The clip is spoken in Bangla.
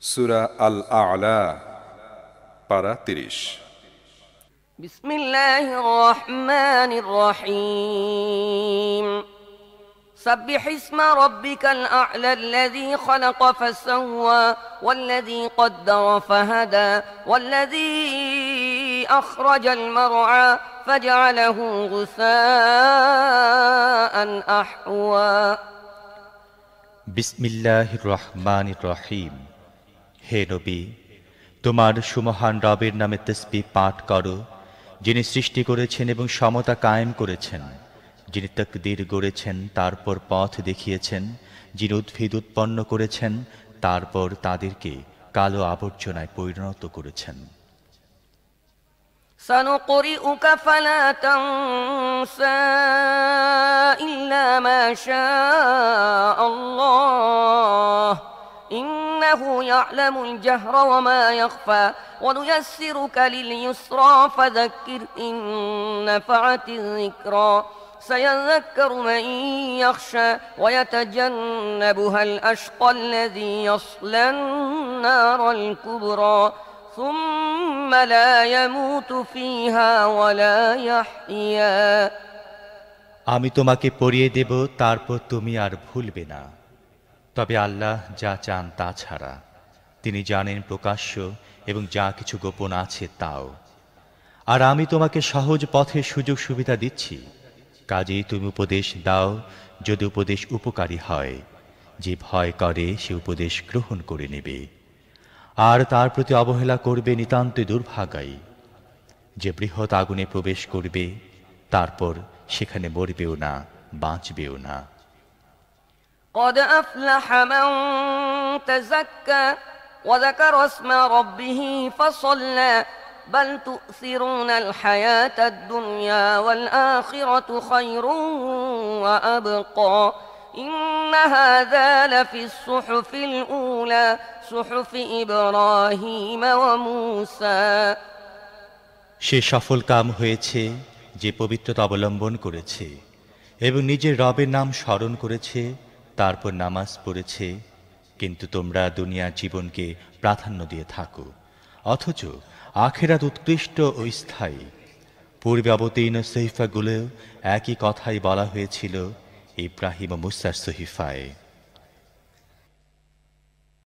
সূরা আল আ'লা পারা ৩০। বিসমিল্লাহির রহমানির রহিম। سبح اسم ربك الأعلى الذي خلق فسوى والذي قدر فهدى والذي أخرج المرعى فجعله غثاء أحوى বিসমিল্লাহির রহমানির রহিম। হে নবী, তোমার সুমহান রবের নামে তাসবিহ পাঠ করো, যিনি সৃষ্টি করেছেন এবং সমতা কায়েম করেছেন, যিনি তাকদীর গড়েছেন তারপর পথ দেখিয়েছেন, যিনি উদ্ভিদ উৎপন্ন করেছেন তারপর তাদেরকে কালো আবর্জনায় পরিণত করেছেন। سنقرئك فلا تنسى إلا ما شاء الله إنه يعلم الجهر وما يخفى ونيسرك لليسرى فذكر إن نفعت الذكرى سيذكر من يخشى ويتجنبها الأشقى الذي يصلى النار الكبرى ثم لا يموت فيها ولا يحيا আমি তোমাকে পড়িয়ে দেব, তারপর তুমি আর ভুলবে না। তবে আল্লাহ যা চান তা ছাড়া, তিনি জানেন প্রকাশ্য এবং যা কিছু গোপন আছে তাও। আর আমি তোমাকে সহজ পথের সুযোগ সুবিধা দিচ্ছি, কাজেই তুমি উপদেশ দাও যদি উপদেশ উপকারী হয়। যে ভয় করে সে উপদেশ গ্রহণ করে নেবে, আর তার প্রতি অবহেলা করবে নিতান্তই দুর্ভাগাই। যে বৃহৎ আগুনে প্রবেশ করবে, তারপর সেখানে মরবেও না, বাঁচবেও না। قد أفلح من تزكى وذكر اسم ربه فصلى بل تؤثرون الحياة الدنيا والآخرة خير وأبقى إن هذا لفي الصحف الأولى صحف إبراهيم وموسى সে সফল কাম হয়েছে যে পবিত্রতা অবলম্বন করেছে এবং নিজের রবের নাম স্মরণ করেছে, তারপর নামাজ পড়েছে। কিন্তু তোমরা দুনিয়ার জীবনকে প্রাধান্য দিয়ে থাকো, অথচ আখিরাত উৎকৃষ্ট ও স্থায়ী। পূর্বে অবতীর্ণ সহিফাগুলো একই কথাই বলা হয়েছিল ইব্রাহিম ও মুসার সহিফায়।